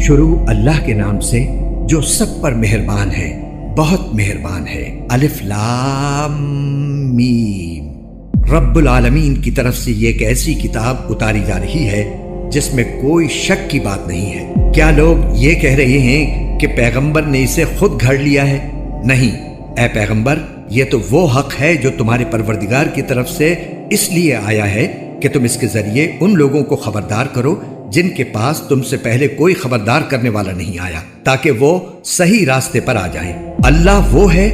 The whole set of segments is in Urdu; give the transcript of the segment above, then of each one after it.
شروع اللہ کے نام سے جو سب پر مہربان ہے، بہت مہربان ہے۔ الف لام میم۔ رب العالمین کی طرف سے یہ ایک ایسی کتاب اتاری جا رہی ہے جس میں کوئی شک کی بات نہیں ہے۔ کیا لوگ یہ کہہ رہے ہیں کہ پیغمبر نے اسے خود گھڑ لیا ہے؟ نہیں، اے پیغمبر، یہ تو وہ حق ہے جو تمہارے پروردگار کی طرف سے اس لیے آیا ہے کہ تم اس کے ذریعے ان لوگوں کو خبردار کرو جن کے پاس تم سے پہلے کوئی خبردار کرنے والا نہیں آیا، تاکہ وہ صحیح راستے پر آ جائیں۔ اللہ وہ ہے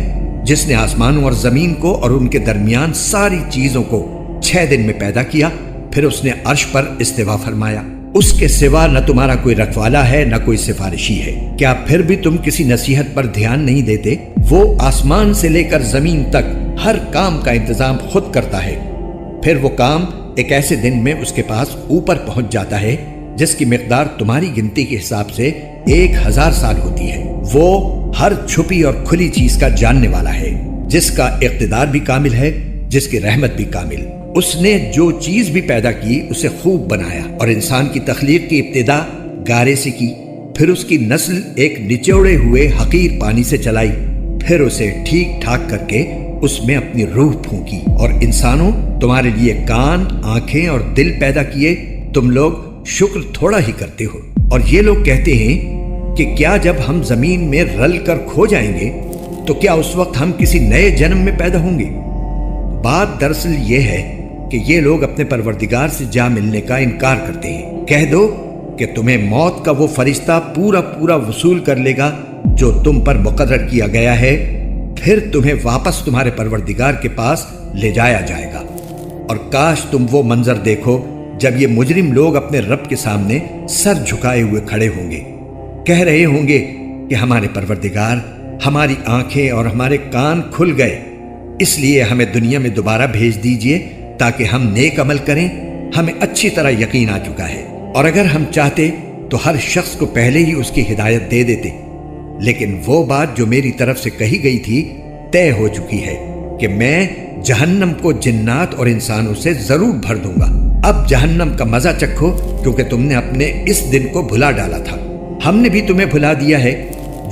جس نے آسمانوں اور زمین کو اور ان کے درمیان ساری چیزوں کو 6 دن میں پیدا کیا، پھر اس نے عرش پر استوا فرمایا۔ اس کے سوا نہ تمہارا کوئی رکھوالا ہے نہ کوئی سفارشی ہے۔ کیا پھر بھی تم کسی نصیحت پر دھیان نہیں دیتے؟ وہ آسمان سے لے کر زمین تک ہر کام کا انتظام خود کرتا ہے، پھر وہ کام ایک ایسے دن میں اس کے پاس اوپر پہنچ جاتا ہے جس کی مقدار تمہاری گنتی کے حساب سے 1000 سال ہوتی ہے۔ وہ ہر چھپی اور کھلی چیز کا جاننے والا ہے، جس کا اقتدار بھی کامل ہے، جس کی رحمت بھی کامل۔ اس نے جو چیز بھی پیدا کی اسے خوب بنایا، اور انسان کی تخلیق کی ابتدا گارے سے کی، پھر اس کی نسل ایک نچوڑے ہوئے حقیر پانی سے چلائی، پھر اسے ٹھیک ٹھاک کر کے اس میں اپنی روح پھونکی۔ اور انسانوں، تمہارے لیے کان، آنکھیں اور دل پیدا کیے، تم لوگ شکر تھوڑا ہی کرتے ہو۔ اور یہ لوگ کہتے ہیں کہ کیا جب ہم زمین میں رل کر کھو جائیں گے تو کیا اس وقت ہم کسی نئے جنم میں پیدا ہوں گے؟ بات دراصل یہ ہے کہ یہ لوگ اپنے پروردگار سے جا ملنے کا انکار کرتے ہیں۔ کہہ دو کہ تمہیں موت کا وہ فرشتہ پورا وصول کر لے گا جو تم پر مقرر کیا گیا ہے، پھر تمہیں واپس تمہارے پروردگار کے پاس لے جایا جائے گا۔ اور کاش تم وہ منظر دیکھو جب یہ مجرم لوگ اپنے رب کے سامنے سر جھکائے ہوئے کھڑے ہوں گے، کہہ رہے ہوں گے کہ ہمارے پروردگار، ہماری آنکھیں اور ہمارے کان کھل گئے، اس لیے ہمیں دنیا میں دوبارہ بھیج دیجئے تاکہ ہم نیک عمل کریں، ہمیں اچھی طرح یقین آ چکا ہے۔ اور اگر ہم چاہتے تو ہر شخص کو پہلے ہی اس کی ہدایت دے دیتے، لیکن وہ بات جو میری طرف سے کہی گئی تھی طے ہو چکی ہے کہ میں جہنم کو جنات اور انسانوں سے ضرور بھر دوں گا۔ اب جہنم کا مزہ چکھو، کیونکہ تم نے اپنے اس دن کو بھلا ڈالا تھا۔ ہم نے بھی تمہیں بھلا دیا ہے،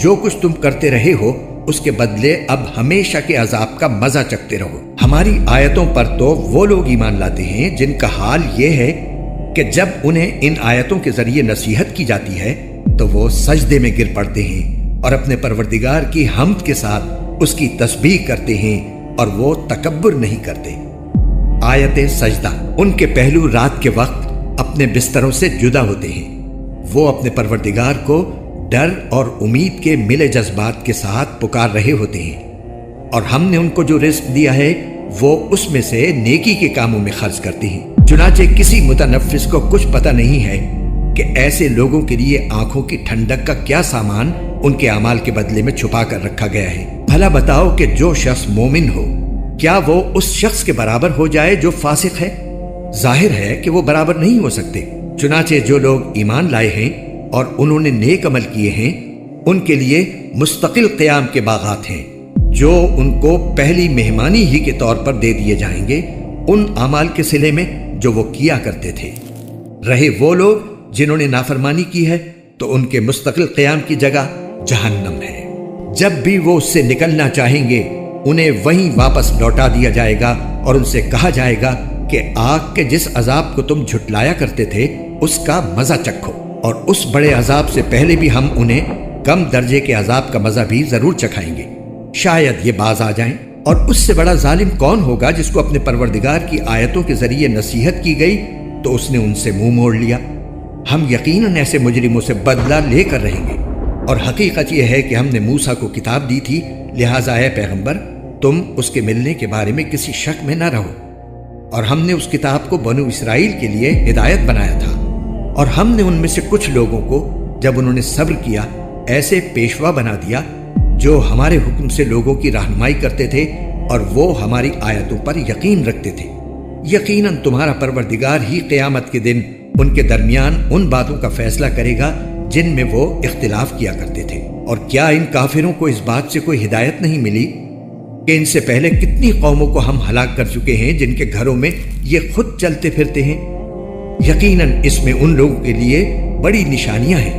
جو کچھ تم کرتے رہے ہو اس کے بدلے اب ہمیشہ کے عذاب کا مزہ چکھتے رہو۔ ہماری آیتوں پر تو وہ لوگ ایمان لاتے ہیں جن کا حال یہ ہے کہ جب انہیں ان آیتوں کے ذریعے نصیحت کی جاتی ہے تو وہ سجدے میں گر پڑتے ہیں اور اپنے پروردگار کی حمد کے ساتھ اس کی تسبیح کرتے ہیں، اور وہ تکبر نہیں کرتے۔ آیت سجدہ۔ ان کے پہلو رات کے وقت اپنے بستروں سے جدا ہوتے ہیں، وہ اپنے پروردگار کو ڈر اور امید کے ملے جذبات کے ساتھ پکار رہے ہوتے ہیں، اور ہم نے ان کو جو رزق دیا ہے وہ اس میں سے نیکی کے کاموں میں خرچ کرتے ہیں۔ چنانچہ کسی متنفس کو کچھ پتہ نہیں ہے کہ ایسے لوگوں کے لیے آنکھوں کی ٹھنڈک کا کیا سامان ان کے اعمال کے بدلے میں چھپا کر رکھا گیا ہے۔ بھلا بتاؤ کہ جو شخص مومن ہو کیا وہ اس شخص کے برابر ہو جائے جو فاسق ہے؟ ظاہر ہے کہ وہ برابر نہیں ہو سکتے۔ چنانچہ جو لوگ ایمان لائے ہیں اور انہوں نے نیک عمل کیے ہیں، ان کے لیے مستقل قیام کے باغات ہیں جو ان کو پہلی مہمانی ہی کے طور پر دے دیے جائیں گے ان اعمال کے صلے میں جو وہ کیا کرتے تھے۔ رہے وہ لوگ جنہوں نے نافرمانی کی ہے تو ان کے مستقل قیام کی جگہ جہنم ہے۔ جب بھی وہ اس سے نکلنا چاہیں گے انہیں وہیں واپس لوٹا دیا جائے گا اور ان سے کہا جائے گا کہ آگ کے جس عذاب کو تم جھٹلایا کرتے تھے اس کا مزہ چکھو، اور اس بڑے عذاب سے پہلے بھی ہم انہیں کم درجے کے عذاب کا مزہ بھی ضرور چکھائیں گے، شاید یہ باز آ جائیں۔ اور اس سے بڑا ظالم کون ہوگا جس کو اپنے پروردگار کی آیتوں کے ذریعے نصیحت کی گئی تو اس نے ان سے منہ موڑ لیا۔ ہم یقیناً ایسے مجرموں سے بدلہ لے کر رہیں گے، اور حقیقت یہ ہے کہ ہم نے موسیٰ کو کتاب دی تھی، لہٰذا اے پیغمبر تم اس کے ملنے کے بارے میں کسی شک میں نہ رہو۔ اور ہم نے اس کتاب کو بنو اسرائیل کے لیے ہدایت بنایا تھا، اور ہم نے ان میں سے کچھ لوگوں کو جب انہوں نے صبر کیا ایسے پیشوا بنا دیا جو ہمارے حکم سے لوگوں کی رہنمائی کرتے تھے اور وہ ہماری آیتوں پر یقین رکھتے تھے۔ یقیناً تمہارا پروردگار ہی قیامت کے دن ان کے درمیان ان باتوں کا فیصلہ کرے گا جن میں وہ اختلاف کیا کرتے تھے۔ اور کیا ان کافروں کو اس بات سے کوئی ہدایت نہیں ملی کہ ان سے پہلے کتنی قوموں کو ہم ہلاک کر چکے ہیں جن کے گھروں میں یہ خود چلتے پھرتے ہیں؟ یقیناً اس میں ان لوگوں کے لیے بڑی نشانیاں ہیں۔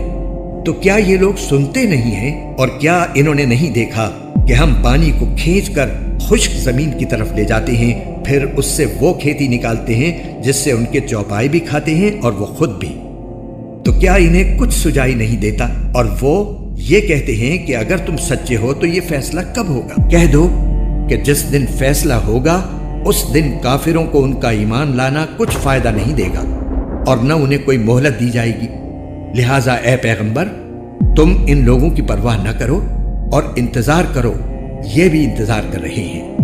تو کیا یہ لوگ سنتے نہیں ہیں؟ اور کیا انہوں نے نہیں دیکھا کہ ہم پانی کو کھینچ کر خشک زمین کی طرف لے جاتے ہیں، پھر اس سے وہ کھیتی نکالتے ہیں جس سے ان کے چوپائے بھی کھاتے ہیں اور وہ خود بھی؟ تو کیا انہیں کچھ سجائی نہیں دیتا؟ اور وہ یہ کہتے ہیں کہ اگر تم سچے ہو تو یہ فیصلہ کب ہوگا؟ کہہ دو کہ جس دن فیصلہ ہوگا اس دن کافروں کو ان کا ایمان لانا کچھ فائدہ نہیں دے گا اور نہ انہیں کوئی مہلت دی جائے گی۔ لہٰذا اے پیغمبر، تم ان لوگوں کی پرواہ نہ کرو اور انتظار کرو، یہ بھی انتظار کر رہے ہیں۔